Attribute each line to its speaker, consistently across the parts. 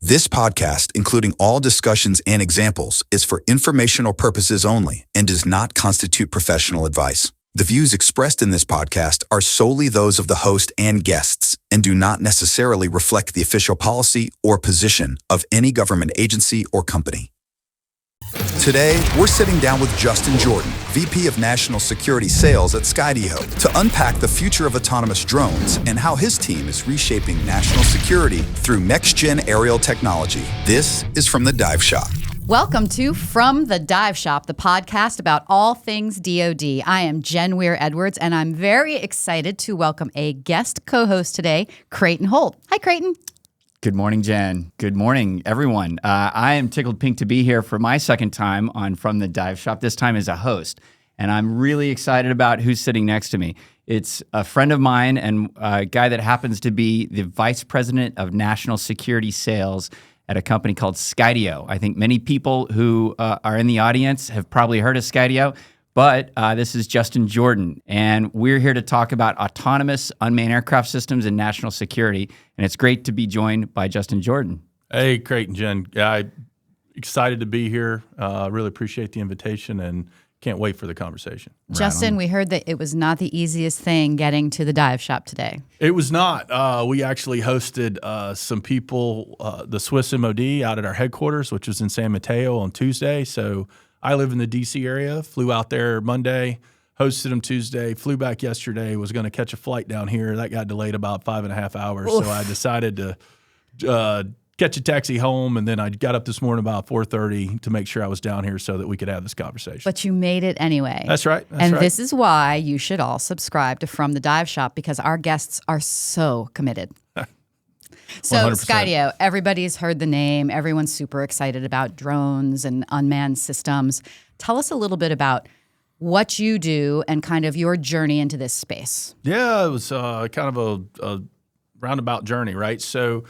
Speaker 1: This podcast, including all discussions and examples, is for informational purposes only and does not constitute professional advice. The views expressed in this podcast are solely those of the host and guests and do not necessarily reflect the official policy or position of any government agency or company. Today, we're sitting down with Justin Jordan, VP of National Security Sales at Skydio, to unpack the future of autonomous drones and how his team is reshaping national security through next-gen aerial technology. This is From the Dive Shop.
Speaker 2: Welcome to From the Dive Shop, the podcast about all things DoD. I am Jen Weir-Edwards, and I'm very excited to welcome a guest co-host today, Creighton Holt. Hi, Creighton.
Speaker 3: Good morning, Jen. Good morning, everyone. I am tickled pink to be here for my second time on From the Dive Shop, this time as a host. And I'm really excited about who's sitting next to me. It's a friend of mine and a guy that happens to be the Vice President of National Security Sales at a company called Skydio. I think many people who are in the audience have probably heard of Skydio, but this is Justin Jordan, and we're here to talk about autonomous unmanned aircraft systems and national security, and it's great to be joined by Justin Jordan.
Speaker 4: Hey, Creighton, Jen. I'm excited to be here. Really appreciate the invitation and can't wait for the conversation.
Speaker 2: Justin, we heard that it was not the easiest thing getting to the dive shop today.
Speaker 4: It was not. We actually hosted some people, the Swiss MOD, out at our headquarters, which was in San Mateo on Tuesday. So I live in the D.C. area, flew out there Monday, hosted them Tuesday, flew back yesterday, was going to catch a flight down here. That got delayed about 5.5 hours. Oof. So I decided to catch a taxi home, and then I got up this morning about 4:30 to make sure I was down here so that we could have this conversation.
Speaker 2: But you made it anyway.
Speaker 4: That's right.
Speaker 2: This is why you should all subscribe to From the Dive Shop, because our guests are so committed. So
Speaker 4: 100%.
Speaker 2: Skydio, everybody's heard the name. Everyone's super excited about drones and unmanned systems. Tell us a little bit about what you do and kind of your journey into this space.
Speaker 4: Yeah, it was kind of a roundabout journey, right? So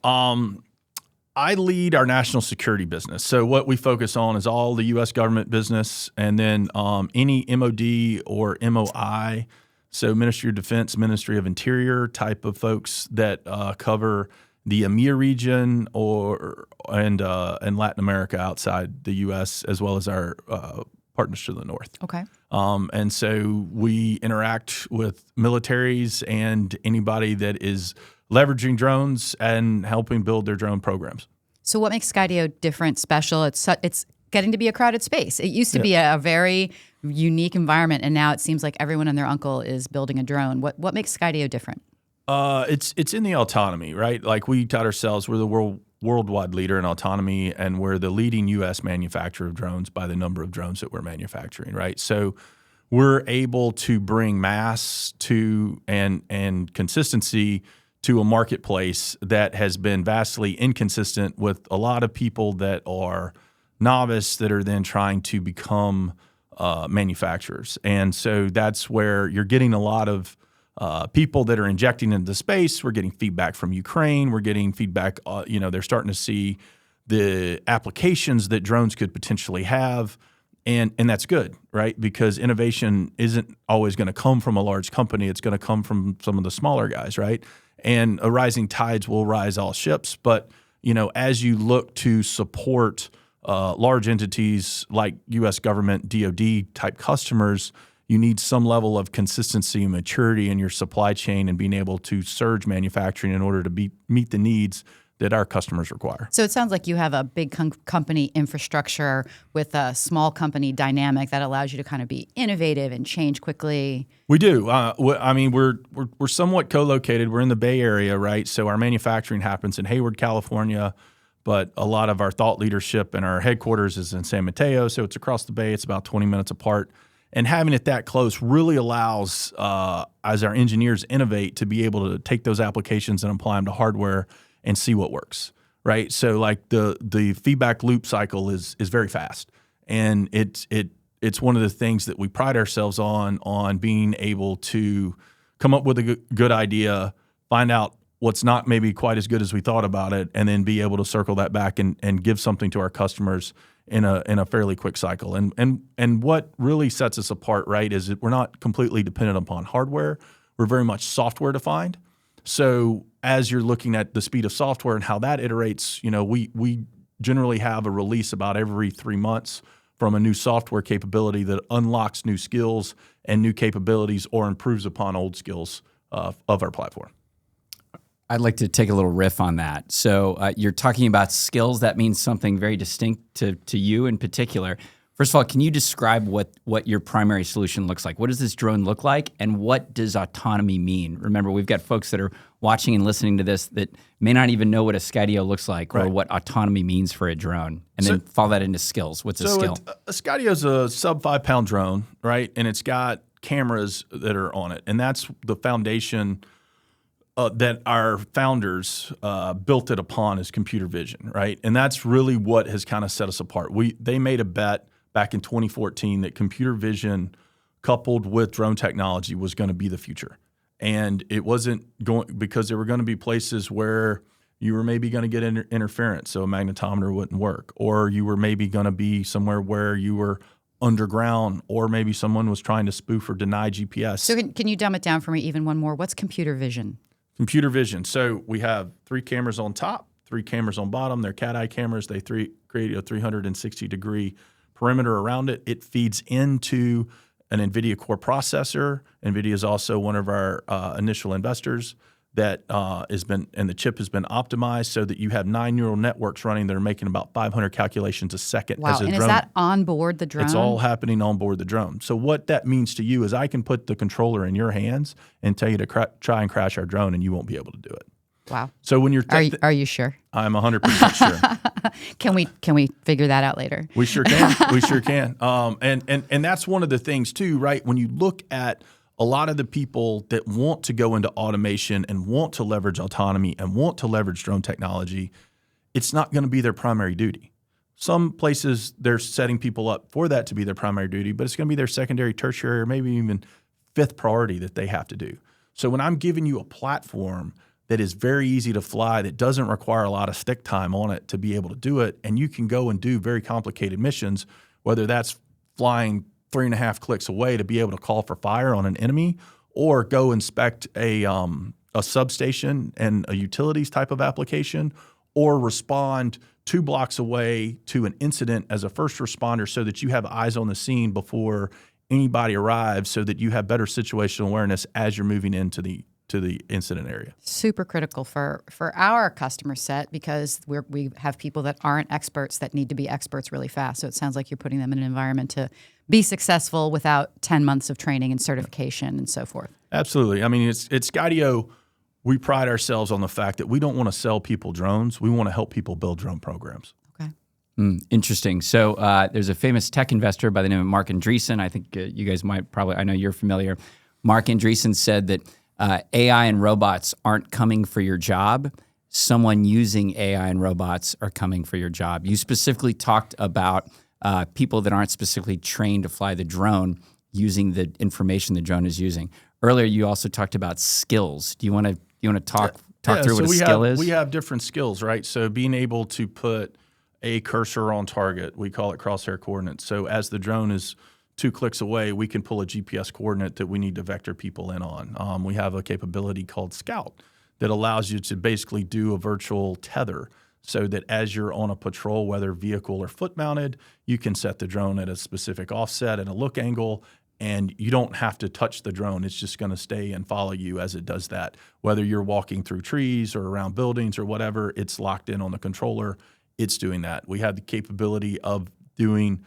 Speaker 4: I lead our national security business. So what we focus on is all the U.S. government business, and then any MOD or MOI, so Ministry of Defense, Ministry of Interior type of folks that cover the EMEA region and Latin America outside the U.S., as well as our partners to the north.
Speaker 2: Okay.
Speaker 4: And so we interact with militaries and anybody that is leveraging drones and helping build their drone programs.
Speaker 2: So what makes Skydio different, special? It's getting to be a crowded space. It used to be a very unique environment, and now it seems like everyone and their uncle is building a drone. What makes Skydio different?
Speaker 4: It's in the autonomy, right? Like we tout ourselves, we're the worldwide leader in autonomy, and we're the leading U.S. manufacturer of drones by the number of drones that we're manufacturing, right? So we're able to bring mass to and consistency to a marketplace that has been vastly inconsistent with a lot of people that are novice that are then trying to become manufacturers. And so that's where you're getting a lot of people that are injecting into the space. We're getting feedback from Ukraine. We're getting feedback, they're starting to see the applications that drones could potentially have. And that's good, right? Because innovation isn't always going to come from a large company. It's going to come from some of the smaller guys, right? And a rising tides will rise all ships. But, as you look to support large entities like U.S. government, DoD type customers, you need some level of consistency and maturity in your supply chain and being able to surge manufacturing in order to meet the needs that our customers require.
Speaker 2: So it sounds like you have a big company infrastructure with a small company dynamic that allows you to kind of be innovative and change quickly.
Speaker 4: We do. We're somewhat co-located. We're in the Bay Area, right? So our manufacturing happens in Hayward, California, but a lot of our thought leadership and our headquarters is in San Mateo. So it's across the bay. It's about 20 minutes apart. And having it that close really allows, as our engineers innovate, to be able to take those applications and apply them to hardware and see what works, right? So like the feedback loop cycle is very fast, and it's one of the things that we pride ourselves on being able to come up with a good idea, find out what's not maybe quite as good as we thought about it, and then be able to circle that back and give something to our customers in a fairly quick cycle. And what really sets us apart, right, is that we're not completely dependent upon hardware. We're very much software defined. So as you're looking at the speed of software and how that iterates, we generally have a release about every 3 months from a new software capability that unlocks new skills and new capabilities or improves upon old skills of our platform.
Speaker 3: I'd like to take a little riff on that. So you're talking about skills. That means something very distinct to you in particular. First of all, can you describe what your primary solution looks like? What does this drone look like, and what does autonomy mean? Remember, we've got folks that are watching and listening to this that may not even know what a Skydio looks like or what autonomy means for a drone, and then follow that into skills. What's a skill?
Speaker 4: A Skydio is a sub 5 pound drone, right? And it's got cameras that are on it, and that's the foundation that our founders built it upon is computer vision, right? And that's really what has kind of set us apart. They made a bet back in 2014 that computer vision coupled with drone technology was going to be the future. And it wasn't going because there were going to be places where you were maybe going to get interference, so a magnetometer wouldn't work, or you were maybe going to be somewhere where you were underground, or maybe someone was trying to spoof or deny GPS.
Speaker 2: So can you dumb it down for me even one more? What's computer vision?
Speaker 4: Computer vision. So we have 3 cameras on top, 3 cameras on bottom. They're cat eye cameras. They create a 360-degree perimeter around it. It feeds into an NVIDIA core processor. NVIDIA is also one of our initial investors that and the chip has been optimized so that you have 9 neural networks running that are making about 500 calculations a second.
Speaker 2: Wow,
Speaker 4: as a
Speaker 2: and
Speaker 4: drone.
Speaker 2: is that on board the drone?
Speaker 4: It's all happening on board the drone. So what that means to you is I can put the controller in your hands and tell you to try and crash our drone, and you won't be able to do it.
Speaker 2: Wow.
Speaker 4: So when you're
Speaker 2: are you sure?
Speaker 4: I'm 100% sure.
Speaker 2: Can we figure that out later?
Speaker 4: We sure can. We sure can. And that's one of the things too, right? When you look at a lot of the people that want to go into automation and want to leverage autonomy and want to leverage drone technology, it's not going to be their primary duty. Some places they're setting people up for that to be their primary duty, but it's going to be their secondary, tertiary, or maybe even 5th priority that they have to do. So when I'm giving you a platform that is very easy to fly, that doesn't require a lot of stick time on it to be able to do it, and you can go and do very complicated missions, whether that's flying 3.5 clicks away to be able to call for fire on an enemy, or go inspect a substation and a utilities type of application, or respond 2 blocks away to an incident as a first responder so that you have eyes on the scene before anybody arrives, so that you have better situational awareness as you're moving into the incident area.
Speaker 2: Super critical for our customer set, because we have people that aren't experts that need to be experts really fast. So it sounds like you're putting them in an environment to be successful without 10 months of training and certification and so forth.
Speaker 4: Absolutely. I mean, it's Skydio. We pride ourselves on the fact that we don't want to sell people drones. We want to help people build drone programs.
Speaker 2: Okay.
Speaker 3: Interesting. So there's a famous tech investor by the name of Mark Andreessen. I think you guys might I know you're familiar. Mark Andreessen said that AI and robots aren't coming for your job. Someone using AI and robots are coming for your job. You specifically talked about people that aren't specifically trained to fly the drone using the information the drone is using. Earlier, you also talked about skills. Do you want to talk through what a skill is?
Speaker 4: We have different skills, right? So being able to put a cursor on target, we call it crosshair coordinates. So as the drone is 2 clicks away, we can pull a GPS coordinate that we need to vector people in on. We have a capability called Scout that allows you to basically do a virtual tether, so that as you're on a patrol, whether vehicle or foot mounted, you can set the drone at a specific offset and a look angle, and you don't have to touch the drone. It's just going to stay and follow you as it does that. Whether you're walking through trees or around buildings or whatever, it's locked in on the controller. It's doing that. We have the capability of doing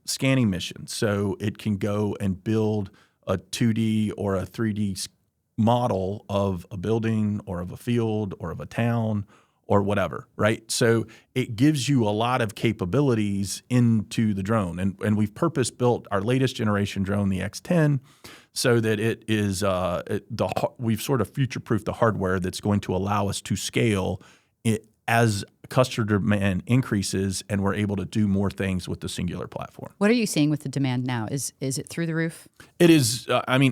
Speaker 4: scanning missions. So it can go and build a 2D or a 3D model of a building or of a field or of a town or whatever, right? So it gives you a lot of capabilities into the drone. And we've purpose-built our latest generation drone, the X10, so that it is we've sort of future-proofed the hardware that's going to allow us to scale it as customer demand increases, and we're able to do more things with the singular platform.
Speaker 2: What are you seeing with the demand now? Is it through the roof?
Speaker 4: It is.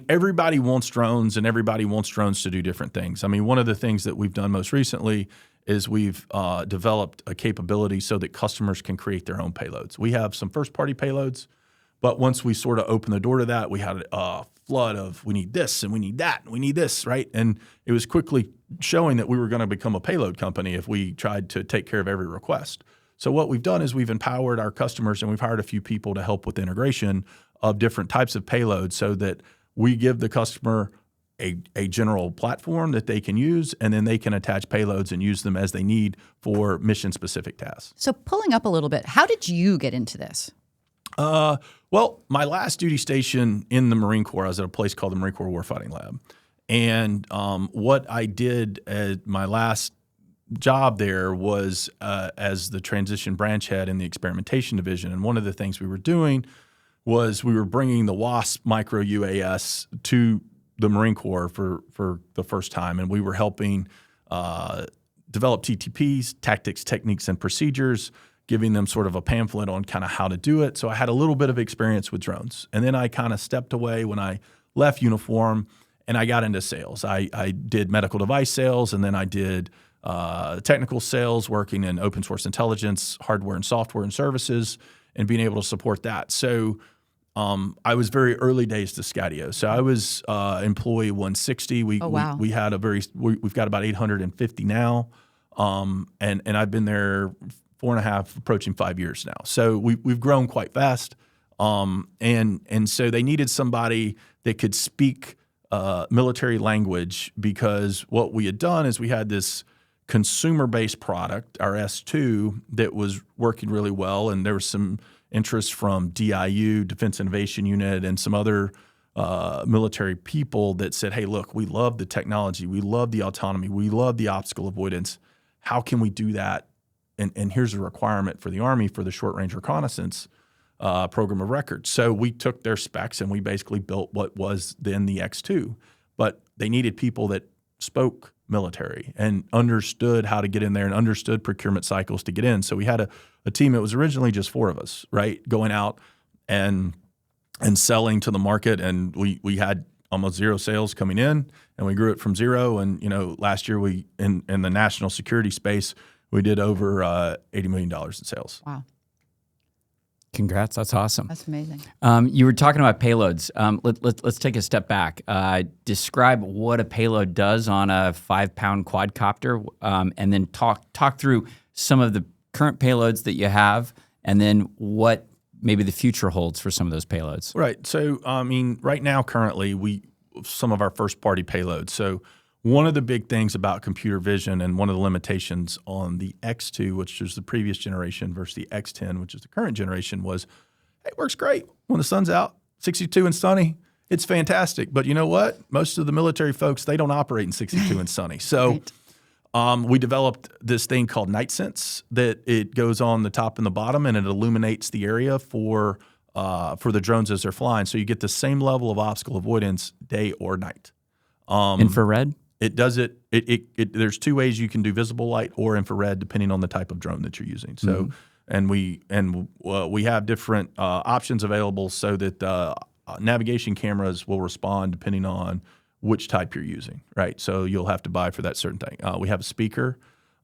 Speaker 4: Everybody wants drones, and everybody wants drones to do different things. I mean, one of the things that we've done most recently is we've developed a capability so that customers can create their own payloads. We have some first-party payloads, but once we sort of opened the door to that, we had flood of we need this and we need that and we need this, right? And it was quickly showing that we were going to become a payload company if we tried to take care of every request. So what we've done is we've empowered our customers and we've hired a few people to help with integration of different types of payloads so that we give the customer a general platform that they can use, and then they can attach payloads and use them as they need for mission-specific tasks.
Speaker 2: So pulling up a little bit, how did you get into this?
Speaker 4: Well, my last duty station in the Marine Corps, I was at a place called the Marine Corps Warfighting Lab. And what I did at my last job there was as the transition branch head in the experimentation division. And one of the things we were doing was we were bringing the WASP micro UAS to the Marine Corps for the first time. And we were helping develop TTPs, tactics, techniques, and procedures, giving them sort of a pamphlet on kind of how to do it. So I had a little bit of experience with drones. And then I kind of stepped away when I left uniform and I got into sales. I did medical device sales, and then I did technical sales, working in open source intelligence, hardware and software and services, and being able to support that. So I was very early days to Skydio. So I was employee 160. We had we've got about 850 now, and I've been there 4.5, approaching 5 years now. So we've grown quite fast, and so they needed somebody that could speak military language, because what we had done is we had this consumer-based product, our S2, that was working really well, and there was some interest from DIU, Defense Innovation Unit, and some other military people that said, hey, look, we love the technology, we love the autonomy, we love the obstacle avoidance. How can we do that? And here's a requirement for the Army for the short-range reconnaissance program of record. So we took their specs and we basically built what was then the X2. But they needed people that spoke military and understood how to get in there and understood procurement cycles to get in. So we had a team that was originally just 4 of us, right, going out and selling to the market. And we had almost 0 sales coming in, and we grew it from 0. And last year we in the national security space, we did over $80 million in sales.
Speaker 2: Wow.
Speaker 3: Congrats. That's awesome.
Speaker 2: That's amazing.
Speaker 3: You were talking about payloads. Let's take a step back. Describe what a payload does on a 5-pound quadcopter, and then talk through some of the current payloads that you have, and then what maybe the future holds for some of those payloads.
Speaker 4: Right. So, right now, currently, some of our first-party payloads. So one of the big things about computer vision, and one of the limitations on the X2, which is the previous generation, versus the X10, which is the current generation, was it works great when the sun's out, 62 and sunny. It's fantastic. But you know what? Most of the military folks, they don't operate in 62 and sunny. So we developed this thing called Night Sense that it goes on the top and the bottom, and it illuminates the area for the drones as they're flying. So you get the same level of obstacle avoidance day or night.
Speaker 3: Infrared?
Speaker 4: It does it. There's 2 ways you can do visible light or infrared, depending on the type of drone that you're using. So, and we have different options available so that navigation cameras will respond depending on which type you're using. Right. So you'll have to buy for that certain thing. We have a speaker.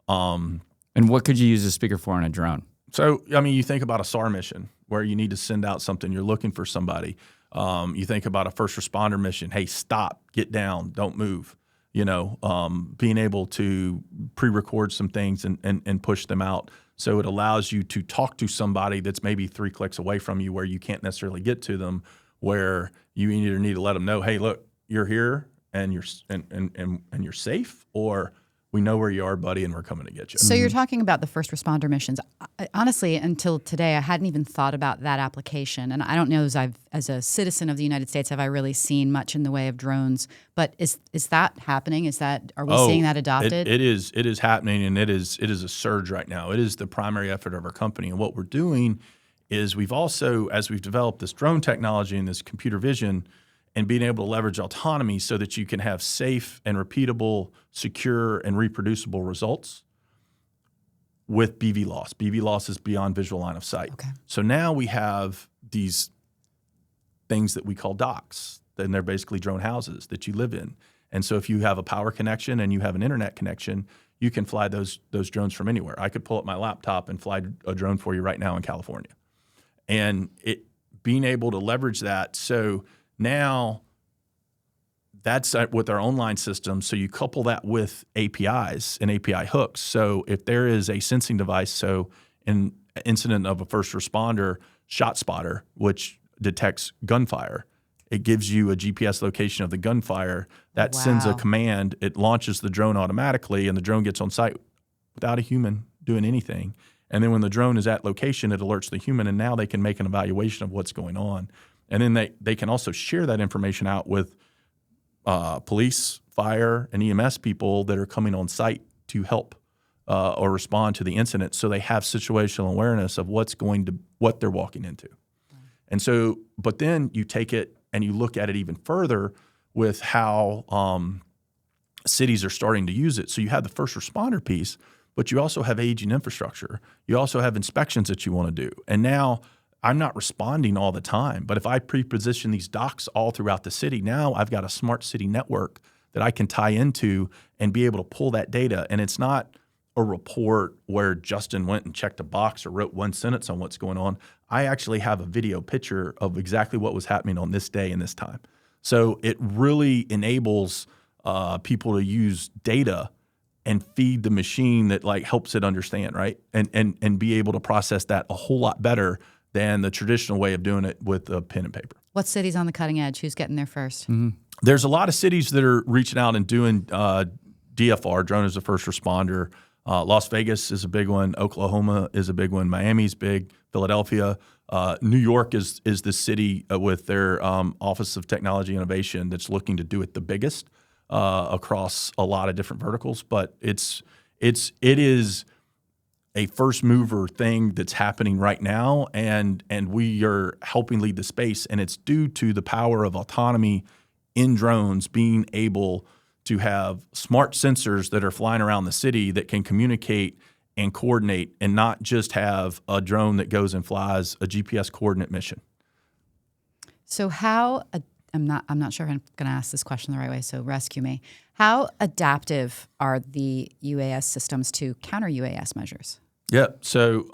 Speaker 3: And what could you use a speaker for on a drone?
Speaker 4: So you think about a SAR mission where you need to send out something. You're looking for somebody. You think about a first responder mission. Hey, stop, get down, don't move. Being able to pre-record some things and push them out. So it allows you to talk to somebody that's maybe 3 clicks away from you, where you can't necessarily get to them, where you either need to let them know, hey, look, you're here and you're safe, or we know where you are, buddy, and we're coming to get you.
Speaker 2: So you're talking about the first responder missions. Honestly, until today, I hadn't even thought about that application. And I don't know, as a citizen of the United States, have I really seen much in the way of drones? But is that happening? Are we seeing that adopted?
Speaker 4: It is happening, and it is a surge right now. It is the primary effort of our company. And what we're doing is we've also, as we've developed this drone technology and this computer vision, and being able to leverage autonomy so that you can have safe and repeatable, secure, and reproducible results with BV loss. BV loss is beyond visual line of sight.
Speaker 2: Okay.
Speaker 4: So now we have these things that we call docks, and they're basically drone houses that you live in. And so if you have a power connection and you have an internet connection, you can fly those drones from anywhere. I could pull up my laptop and fly a drone for you right now in California. And being able to leverage that, so now That's with our online system. So you couple that with APIs and API hooks. So if there is a sensing device, so in incident of a first responder, shot spotter, which detects gunfire, it gives you a GPS location of the gunfire that sends a command. It launches the drone automatically, and the drone gets on site without a human doing anything. And then when the drone is at location, it alerts the human, and now they can make an evaluation of what's going on. And then they can also share that information out with police, fire, and EMS people that are coming on site to help or respond to the incident, so they have situational awareness of what they're walking into. And so, but then you take it and you look at it even further with how cities are starting to use it. So you have the first responder piece, but you also have aging infrastructure. You also have inspections that you want to do. And now I'm not responding all the time, but if I pre-position these docks all throughout the city, now I've got a smart city network that I can tie into and be able to pull that data. And it's not a report where Justin went and checked a box or wrote one sentence on what's going on. I actually have a video picture of exactly what was happening on this day and this time. So it really enables people to use data and feed the machine that like helps it understand, right? And be able to process that a whole lot better than the traditional way of doing it with a pen and paper.
Speaker 2: What city's on the cutting edge? Who's getting there first?
Speaker 3: Mm-hmm.
Speaker 4: There's a lot of cities that are reaching out and doing DFR, drone as a first responder. Las Vegas is a big one. Oklahoma is a big one. Miami's big. Philadelphia. New York is the city with their Office of Technology Innovation that's looking to do it the biggest across a lot of different verticals. But it is a first mover thing that's happening right now, and we are helping lead the space, and it's due to the power of autonomy in drones being able to have smart sensors that are flying around the city that can communicate and coordinate, and not just have a drone that goes and flies a GPS coordinate mission.
Speaker 2: So I'm not sure if I'm going to ask this question the right way, so rescue me. How adaptive are the UAS systems to counter UAS measures?
Speaker 4: Yeah. So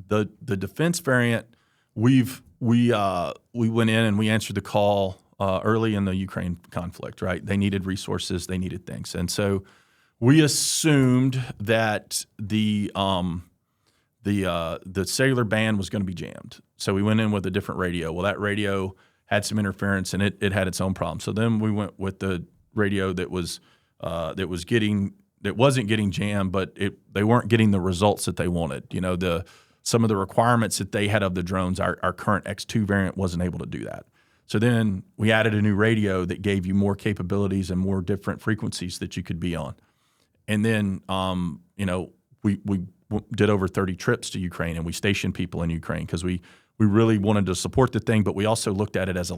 Speaker 4: the defense variant, we went in and we answered the call early in the Ukraine conflict. Right, they needed resources, they needed things, and so we assumed that the cellular band was going to be jammed. So we went in with a different radio. Well, that radio had some interference and it had its own problem. So then we went with the radio that wasn't getting jammed, but they weren't getting the results that they wanted. You know, some of the requirements that they had of the drones, our current X2 variant wasn't able to do that. So then we added a new radio that gave you more capabilities and more different frequencies that you could be on. And then, we did over 30 trips to Ukraine, and we stationed people in Ukraine because we really wanted to support the thing, but we also looked at it as a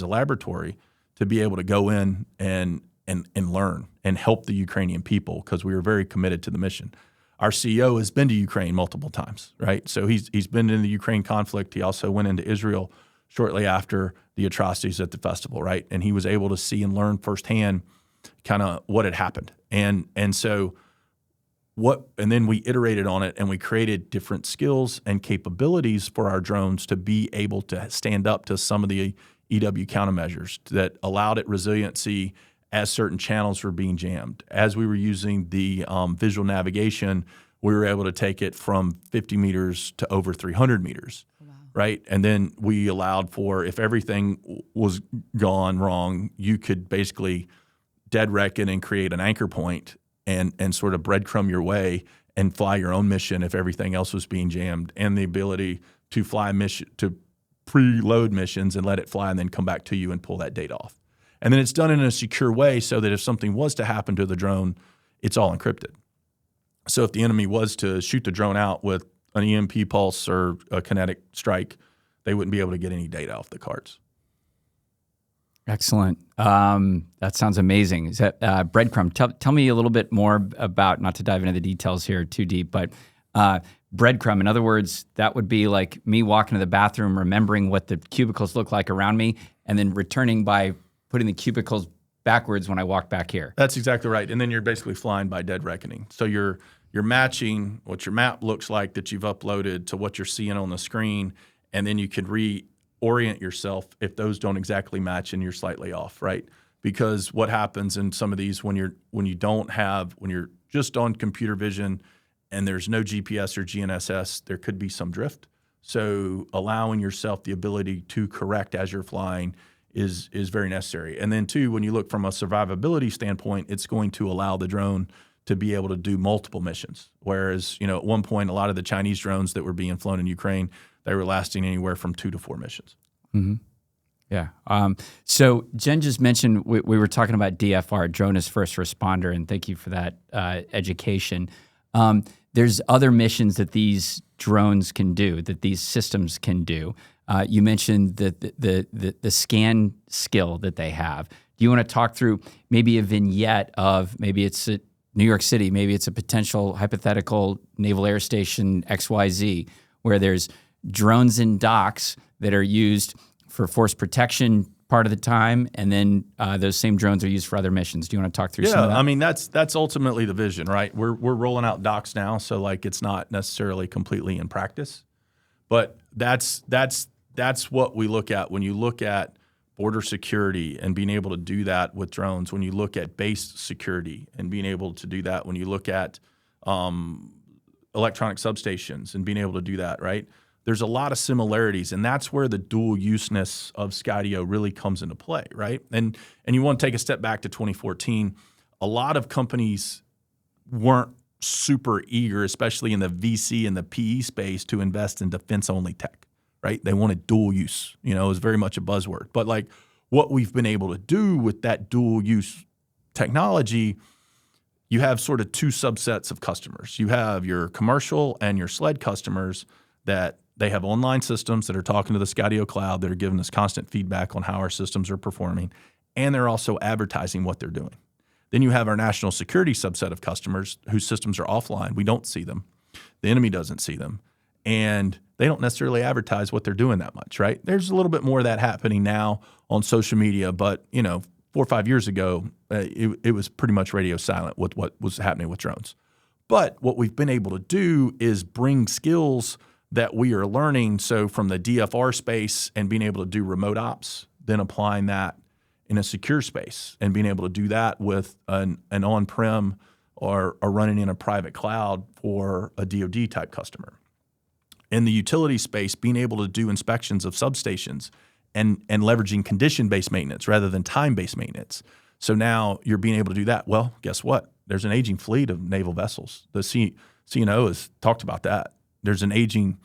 Speaker 4: laboratory to be able to go in and learn and help the Ukrainian people, because we were very committed to the mission. Our CEO has been to Ukraine multiple times, right? So he's been in the Ukraine conflict. He also went into Israel shortly after the atrocities at the festival, right? And he was able to see and learn firsthand kind of what had happened. And then we iterated on it, and we created different skills and capabilities for our drones to be able to stand up to some of the EW countermeasures that allowed it resiliency as certain channels were being jammed. As we were using the visual navigation, we were able to take it from 50 meters to over 300 meters. Wow. Right? And then we allowed for, if everything was gone wrong, you could basically dead reckon and create an anchor point and sort of breadcrumb your way and fly your own mission if everything else was being jammed, and the ability to fly to preload missions and let it fly and then come back to you and pull that data off. And then it's done in a secure way so that if something was to happen to the drone, it's all encrypted. So if the enemy was to shoot the drone out with an EMP pulse or a kinetic strike, they wouldn't be able to get any data off the cards.
Speaker 3: Excellent. That sounds amazing. Is that breadcrumb? Tell me a little bit more about, not to dive into the details here too deep, but breadcrumb. In other words, that would be like me walking to the bathroom, remembering what the cubicles look like around me, and then returning by putting the cubicles backwards when I walk back here.
Speaker 4: That's exactly right. And then you're basically flying by dead reckoning. So you're matching what your map looks like that you've uploaded to what you're seeing on the screen, and then you can reorient yourself if those don't exactly match and you're slightly off, right? because what happens in some of these when you're just on computer vision and there's no GPS or GNSS, there could be some drift. So allowing yourself the ability to correct as you're flying is very necessary. And then two, when you look from a survivability standpoint, it's going to allow the drone to be able to do multiple missions. Whereas, at one point, a lot of the Chinese drones that were being flown in Ukraine, they were lasting anywhere from 2 to 4 missions.
Speaker 3: Mm-hmm. Yeah. So Jen just mentioned we were talking about DFR, drone as first responder, and thank you for that education. There's other missions that these drones can do, that these systems can do. You mentioned the scan skill that they have. Do you want to talk through maybe a vignette of maybe it's a New York City, maybe it's a potential hypothetical Naval Air Station XYZ, where there's drones in docks that are used for force protection part of the time, and then those same drones are used for other missions. Do you want to talk through some of that?
Speaker 4: Yeah, I mean, that's ultimately the vision, right? We're rolling out docks now, so like it's not necessarily completely in practice, but that's what we look at when you look at border security and being able to do that with drones, when you look at base security and being able to do that, when you look at electronic substations and being able to do that, right? There's a lot of similarities, and that's where the dual useness of Skydio really comes into play, right? And you want to take a step back to 2014. A lot of companies weren't super eager, especially in the VC and the PE space, to invest in defense-only tech, right? They wanted dual use. It was very much a buzzword. But like what we've been able to do with that dual use technology, you have sort of two subsets of customers. You have your commercial and your SLED customers that they have online systems that are talking to the Skydio cloud that are giving us constant feedback on how our systems are performing, and they're also advertising what they're doing. Then you have our national security subset of customers whose systems are offline. We don't see them. The enemy doesn't see them. And they don't necessarily advertise what they're doing that much, right? There's a little bit more of that happening now on social media, but 4 or 5 years ago, it was pretty much radio silent with what was happening with drones. But what we've been able to do is bring skills that we are learning. So from the DFR space and being able to do remote ops, then applying that in a secure space and being able to do that with an on-prem or running in a private cloud for a DoD type customer. In the utility space, being able to do inspections of substations and leveraging condition-based maintenance rather than time-based maintenance. So now you're being able to do that. Well, guess what? There's an aging fleet of naval vessels. The CNO has talked about that. There's an aging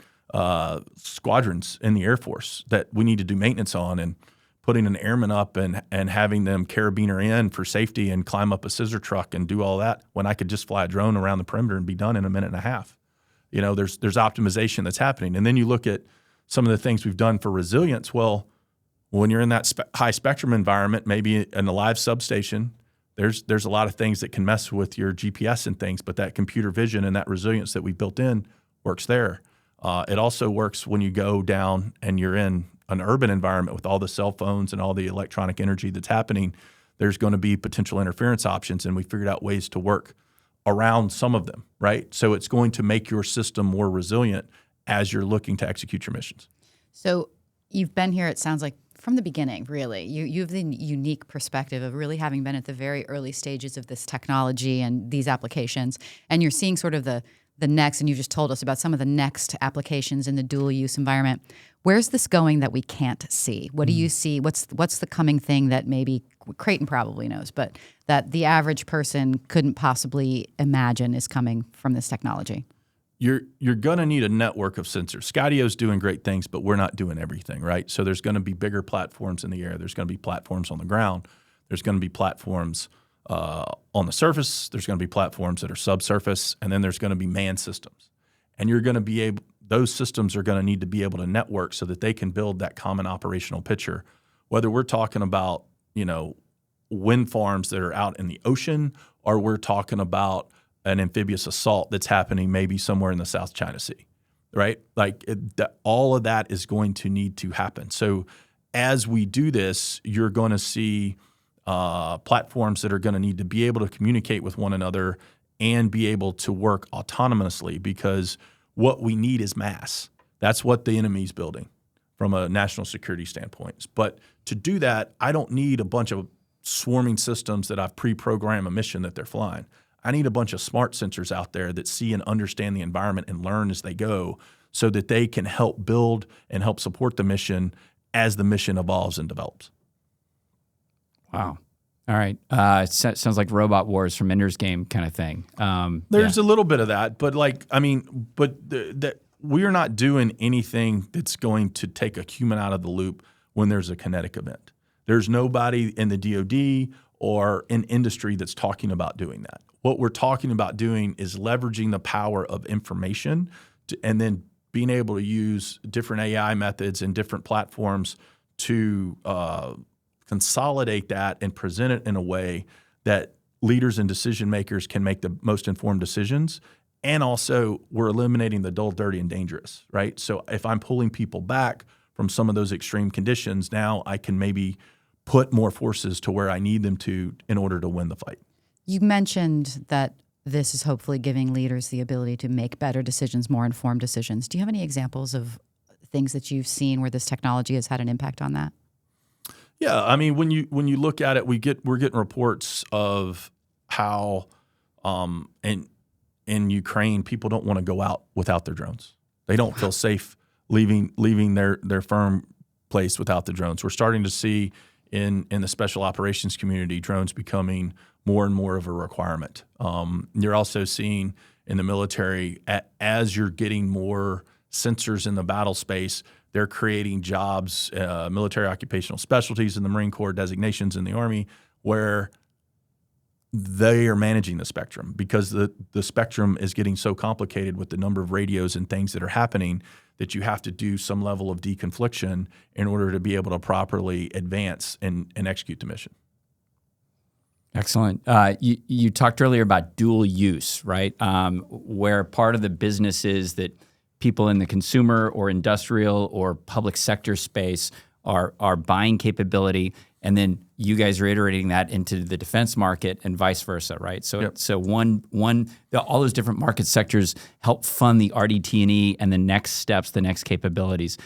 Speaker 4: squadrons in the Air Force that we need to do maintenance on, and putting an airman up and having them carabiner in for safety and climb up a scissor truck and do all that when I could just fly a drone around the perimeter and be done in a minute and a half. There's optimization that's happening. And then you look at some of the things we've done for resilience. Well, when you're in that high spectrum environment, maybe in a live substation, there's a lot of things that can mess with your GPS and things, but that computer vision and that resilience that we built in works there. It also works when you go down and you're in an urban environment with all the cell phones and all the electronic energy that's happening. There's going to be potential interference options, and we figured out ways to work around some of them, right? So it's going to make your system more resilient as you're looking to execute your missions.
Speaker 2: So you've been here, it sounds like, from the beginning, really. You have the unique perspective of really having been at the very early stages of this technology and these applications, and you're seeing sort of the next, and you just told us about some of the next applications in the dual use environment. Where's this going that we can't see? What do you see? What's the coming thing that maybe Creighton probably knows, but that the average person couldn't possibly imagine is coming from this technology?
Speaker 4: You're going to need a network of sensors. Skydio's doing great things, but we're not doing everything, right? So there's going to be bigger platforms in the air. There's going to be platforms on the ground. There's going to be platforms on the surface. There's going to be platforms that are subsurface, and then there's going to be manned systems. And you're going to be able; those systems are going to need to be able to network so that they can build that common operational picture. Whether we're talking about wind farms that are out in the ocean, or we're talking about an amphibious assault that's happening maybe somewhere in the South China Sea, right? All of that is going to need to happen. So as we do this, you're going to see platforms that are going to need to be able to communicate with one another and be able to work autonomously, because what we need is mass. That's what the enemy's building from a national security standpoint. But to do that, I don't need a bunch of swarming systems that I've pre-programmed a mission that they're flying. I need a bunch of smart sensors out there that see and understand the environment and learn as they go so that they can help build and help support the mission as the mission evolves and develops.
Speaker 3: Wow. All right. Sounds like Robot Wars from Ender's Game kind of thing.
Speaker 4: There's a little bit of that, but we are not doing anything that's going to take a human out of the loop when there's a kinetic event. There's nobody in the DoD or in industry that's talking about doing that. What we're talking about doing is leveraging the power of information and then being able to use different AI methods and different platforms to consolidate that and present it in a way that leaders and decision makers can make the most informed decisions. And also, we're eliminating the dull, dirty, and dangerous, right? So if I'm pulling people back from some of those extreme conditions, now I can maybe put more forces to where I need them to in order to win the fight.
Speaker 2: You mentioned that this is hopefully giving leaders the ability to make better decisions, more informed decisions. Do you have any examples of things that you've seen where this technology has had an impact on that?
Speaker 4: Yeah, I mean, when you look at it, we're getting reports of how in Ukraine people don't want to go out without their drones. They don't feel safe leaving their firm place without the drones. We're starting to see in the special operations community drones becoming more and more of a requirement. You're also seeing in the military, as you're getting more sensors in the battle space, they're creating jobs, military occupational specialties in the Marine Corps, designations in the Army, where they are managing the spectrum because the spectrum is getting so complicated with the number of radios and things that are happening that you have to do some level of deconfliction in order to be able to properly advance and execute the mission.
Speaker 3: Excellent. You talked earlier about dual use, right? Where part of the business is that people in the consumer or industrial or public sector space are buying capability, and then you guys are iterating that into the defense market and vice versa, right? So,
Speaker 4: Yep.
Speaker 3: so all those different market sectors help fund the RDT&E and the next steps, the next capabilities.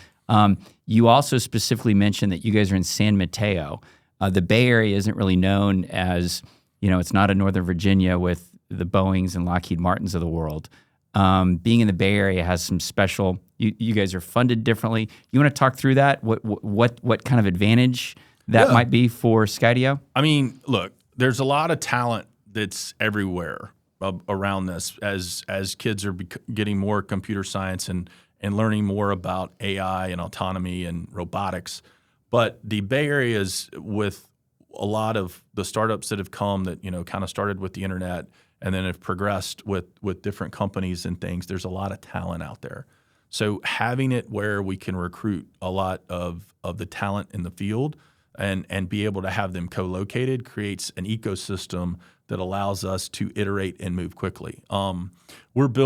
Speaker 3: You also specifically mentioned that you guys are in San Mateo. The Bay Area isn't really known as, it's not a Northern Virginia with the Boeings and Lockheed Martins of the world. Being in the Bay Area has some special. You guys are funded differently. You want to talk through that? What kind of advantage that might be for Skydio?
Speaker 4: I mean, look, there's a lot of talent that's everywhere around this as kids are getting more computer science and learning more about AI and autonomy and robotics. But the Bay Area is with a lot of the startups that have come that kind of started with the internet and then have progressed with different companies and things. There's a lot of talent out there. So having it where we can recruit a lot of the talent in the field and be able to have them co-located creates an ecosystem that allows us to iterate and move quickly. We're not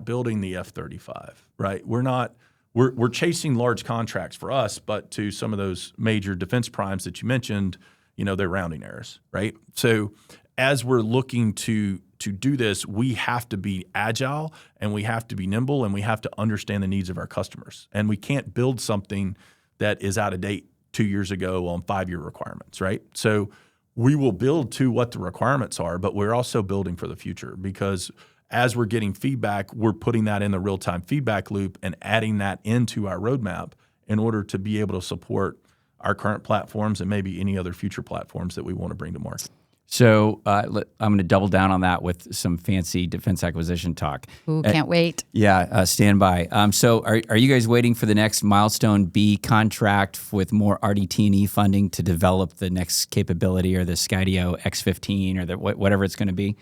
Speaker 4: building the F-35, right? We're chasing large contracts for us, but to some of those major defense primes that you mentioned, they're rounding errors, right? So as we're looking to do this, we have to be agile and we have to be nimble and we have to understand the needs of our customers. And we can't build something that is out of date 2 years ago on 5-year requirements, right? So we will build to what the requirements are, but we're also building for the future because as we're getting feedback, we're putting that in the real-time feedback loop and adding that into our roadmap in order to be able to support our current platforms and maybe any other future platforms that we want to bring to market.
Speaker 3: So I'm going to double down on that with some fancy defense acquisition talk.
Speaker 2: Ooh, can't wait.
Speaker 3: Yeah, stand by. So are you guys waiting for the next Milestone B contract with more RDT&E funding to develop the next capability or the Skydio X15 or whatever it's going to be?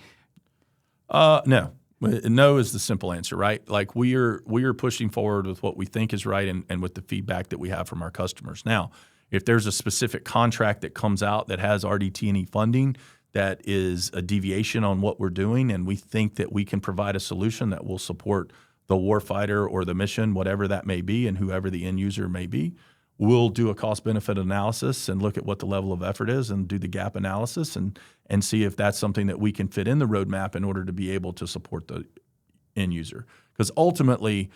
Speaker 4: No. No is the simple answer, right? Like we are pushing forward with what we think is right and with the feedback that we have from our customers. Now, if there's a specific contract that comes out that has RDT&E funding that is a deviation on what we're doing and we think that we can provide a solution that will support the warfighter or the mission, whatever that may be, and whoever the end user may be, we'll do a cost-benefit analysis and look at what the level of effort is and do the gap analysis and see if that's something that we can fit in the roadmap in order to be able to support the end user. Because ultimately,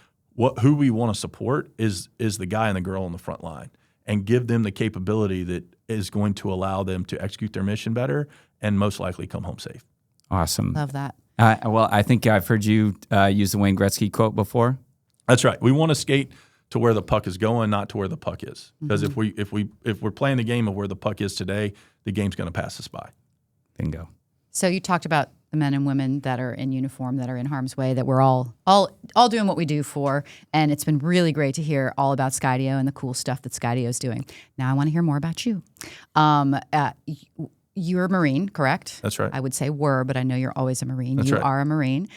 Speaker 4: who we want to support is the guy and the girl on the front line and give them the capability that is going to allow them to execute their mission better and most likely come home safe.
Speaker 3: Awesome.
Speaker 2: Love that.
Speaker 3: Well, I think I've heard you use the Wayne Gretzky quote before.
Speaker 4: That's right. We want to skate to where the puck is going, not to where the puck is. Because if we're playing the game of where the puck is today, the game's going to pass us by.
Speaker 3: Bingo.
Speaker 2: So you talked about the men and women that are in uniform, that are in harm's way, that we're all doing what we do for. And it's been really great to hear all about Skydio and the cool stuff that Skydio is doing. Now I want to hear more about you. You're a Marine, correct?
Speaker 4: That's right.
Speaker 2: I would say were, but I know you're always a Marine.
Speaker 4: That's
Speaker 2: you
Speaker 4: right.
Speaker 2: are a Marine.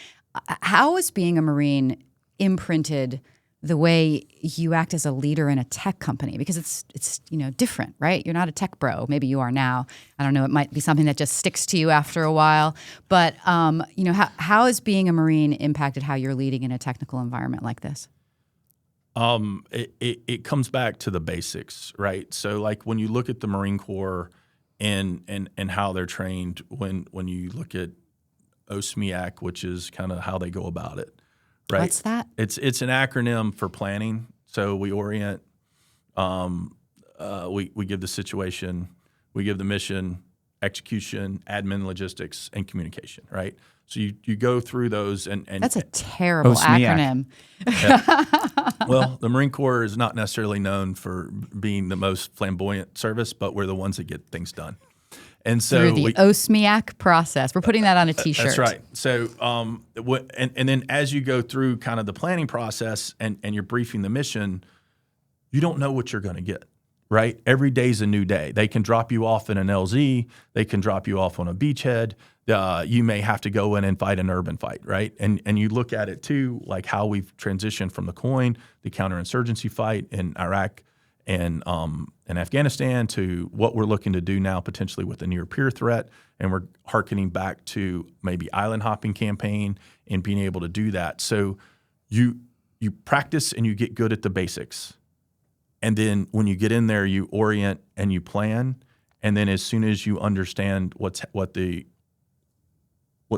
Speaker 2: How is being a Marine imprinted the way you act as a leader in a tech company? Because it's different, right? You're not a tech bro. Maybe you are now. I don't know. It might be something that just sticks to you after a while. But how has being a Marine impacted how you're leading in a technical environment like this?
Speaker 4: It comes back to the basics, right? So like when you look at the Marine Corps and how they're trained, when you look at OSMIAC, which is kind of how they go about it. Right.
Speaker 2: What's that?
Speaker 4: It's an acronym for planning. So we orient, we give the situation, we give the mission, execution, admin, logistics, and communication. Right. So you go through those and
Speaker 2: that's a terrible acronym.
Speaker 4: Well, the Marine Corps is not necessarily known for being the most flamboyant service, but we're the ones that get things done. And so
Speaker 2: through the OSMIAC process. We're putting that on a T-shirt.
Speaker 4: That's right. So, and then as you go through kind of the planning process and you're briefing the mission, you don't know what you're going to get, right? Every day's a new day. They can drop you off in an LZ. They can drop you off on a beachhead. You may have to go in and fight an urban fight, right? And you look at it too, like how we've transitioned from the coin, the counterinsurgency fight in Iraq and Afghanistan, to what we're looking to do now potentially with the near peer threat. And we're hearkening back to maybe island hopping campaign and being able to do that. So you practice and you get good at the basics. And then when you get in there, you orient and you plan. And then as soon as you understand what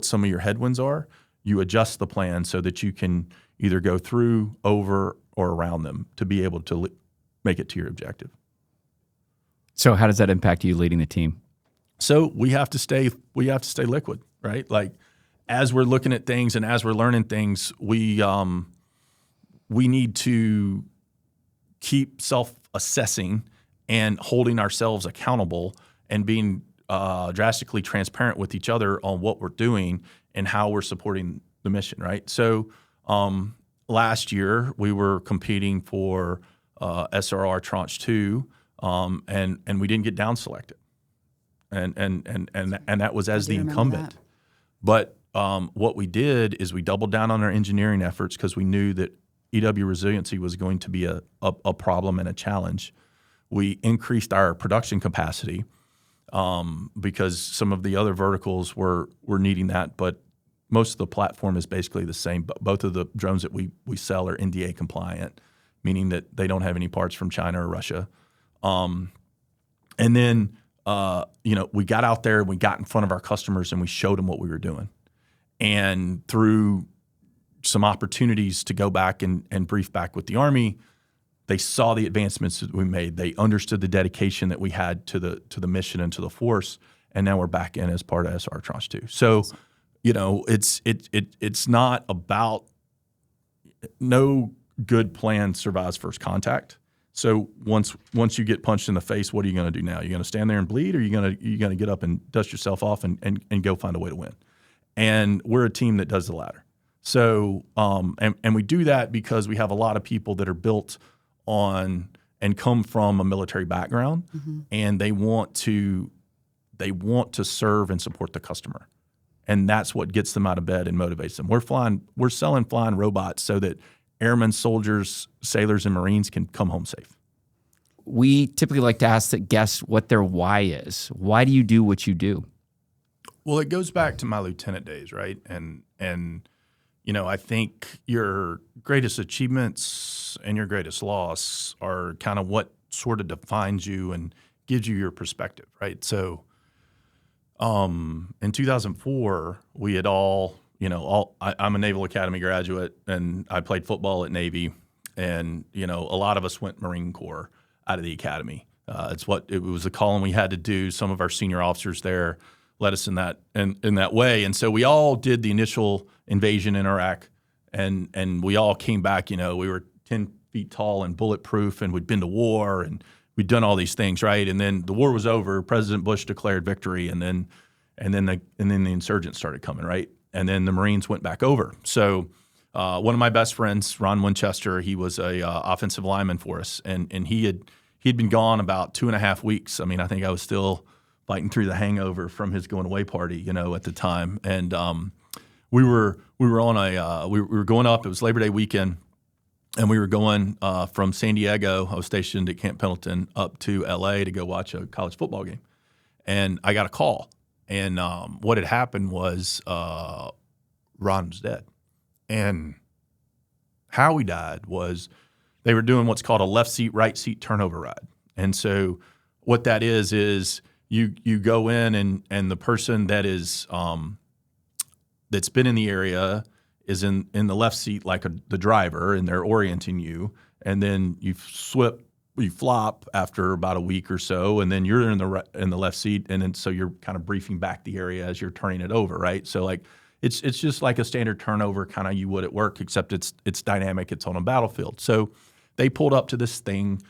Speaker 4: some of your headwinds are, you adjust the plan so that you can either go through, over, or around them to be able to make it to your objective.
Speaker 3: So how does that impact you leading the team?
Speaker 4: So we have to stay liquid, right? Like as we're looking at things and as we're learning things, we need to keep self-assessing and holding ourselves accountable and being drastically transparent with each other on what we're doing and how we're supporting the mission, right? So last year we were competing for SRR Tranche 2, and we didn't get down selected, and that was as the incumbent. But what we did is we doubled down on our engineering efforts because we knew that EW resiliency was going to be a problem and a challenge. We increased our production capacity because some of the other verticals were needing that, but most of the platform is basically the same. But both of the drones that we sell are NDA compliant, meaning that they don't have any parts from China or Russia. And then, we got out there and we got in front of our customers and we showed them what we were doing. And through some opportunities to go back and brief back with the Army, they saw the advancements that we made. They understood the dedication that we had to the mission and to the force. And now we're back in as part of SR Tranche 2. So, it's not about no good plan survives first contact. So once you get punched in the face, what are you going to do now? You're going to stand there and bleed, or you're going to get up and dust yourself off and go find a way to win. And we're a team that does the latter. So and we do that because we have a lot of people that are built on and come from a military background, and they want to serve and support the customer. And that's what gets them out of bed and motivates them. We're selling flying robots so that airmen, soldiers, sailors, and Marines can come home safe.
Speaker 3: We typically like to ask the guests what their why is. Why do you do what you do?
Speaker 4: Well, it goes back to my lieutenant days, right? And I think your greatest achievements and your greatest loss are kind of what sort of defines you and gives you your perspective, right? So in 2004, we had I'm a Naval Academy graduate, and I played football at Navy, and a lot of us went Marine Corps out of the academy. It was a calling we had to do. Some of our senior officers there led us in that way. And so we all did the initial invasion in Iraq, and we all came back. We were 10 feet tall and bulletproof, and we'd been to war, and we'd done all these things, right? And then the war was over. President Bush declared victory, and then the insurgents started coming, right? And then the Marines went back over. So one of my best friends, Ron Winchester, he was a offensive lineman for us, and he'd been gone about 2.5 weeks. I mean, I think I was still fighting through the hangover from his going away party, at the time. And we were going up. It was Labor Day weekend, and we were going from San Diego. I was stationed at Camp Pendleton up to L.A. to go watch a college football game, and I got a call. And what had happened was Ron was dead, and how he died was they were doing what's called a left seat, right seat turnover ride. And so what that is you go in and the person that is that's been in the area is in the left seat like the driver, and they're orienting you, and then you flop after about a week or so, and then you're in the left seat, and then so you're kind of briefing back the area as you're turning it over, right? So like it's just like a standard turnover, kind of you would at work, except it's dynamic. It's on a battlefield. So they pulled up to this thing.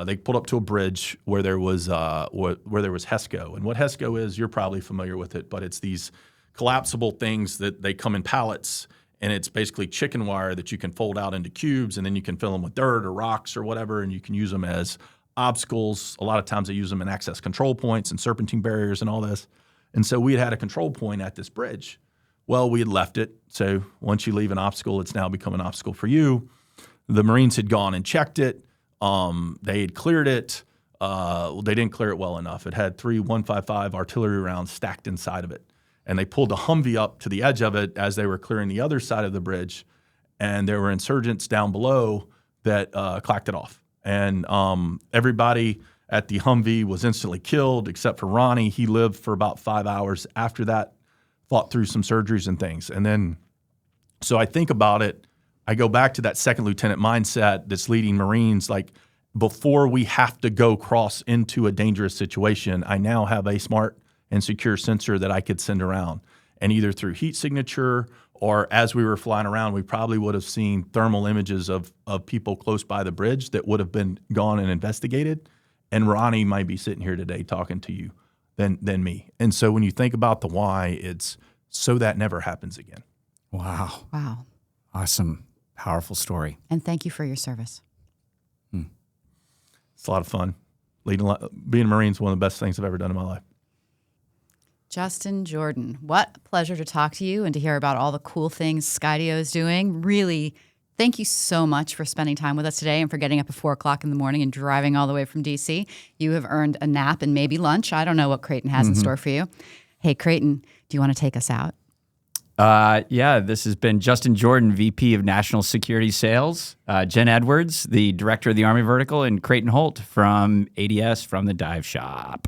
Speaker 4: They pulled up to a bridge where there was HESCO, and what HESCO is, you're probably familiar with it, but it's these collapsible things that they come in pallets, and it's basically chicken wire that you can fold out into cubes, and then you can fill them with dirt or rocks or whatever, and you can use them as obstacles. A lot of times they use them in access control points and serpentine barriers and all this. And so we had a control point at this bridge. Well, we had left it. So once you leave an obstacle, it's now become an obstacle for you. The Marines had gone and checked it. They had cleared it. They didn't clear it well enough. It had 3 155 artillery rounds stacked inside of it. And they pulled the Humvee up to the edge of it as they were clearing the other side of the bridge. And there were insurgents down below that clacked it off. And everybody at the Humvee was instantly killed except for Ronnie. He lived for about 5 hours after that, fought through some surgeries and things. And then, so I think about it, I go back to that second lieutenant mindset that's leading Marines. Like, before we have to go cross into a dangerous situation, I now have a smart and secure sensor that I could send around. And either through heat signature or as we were flying around, we probably would have seen thermal images of people close by the bridge that would have been gone and investigated. And Ronnie might be sitting here today talking to you than me. And so when you think about the why, it's so that never happens again.
Speaker 3: Wow.
Speaker 2: Wow.
Speaker 3: Awesome. Powerful story.
Speaker 2: And thank you for your service.
Speaker 4: It's a lot of fun. Being a Marine is one of the best things I've ever done in my life.
Speaker 2: Justin Jordan, what a pleasure to talk to you and to hear about all the cool things Skydio is doing. Really, thank you so much for spending time with us today and for getting up at 4 o'clock in the morning and driving all the way from DC. You have earned a nap and maybe lunch. I don't know what Creighton has in store for you. Hey, Creighton, do you want to take us out?
Speaker 3: Yeah, this has been Justin Jordan, VP of National Security Sales, Jen Edwards, the Director of the Army Vertical, and Creighton Holt from ADS from the Dive Shop.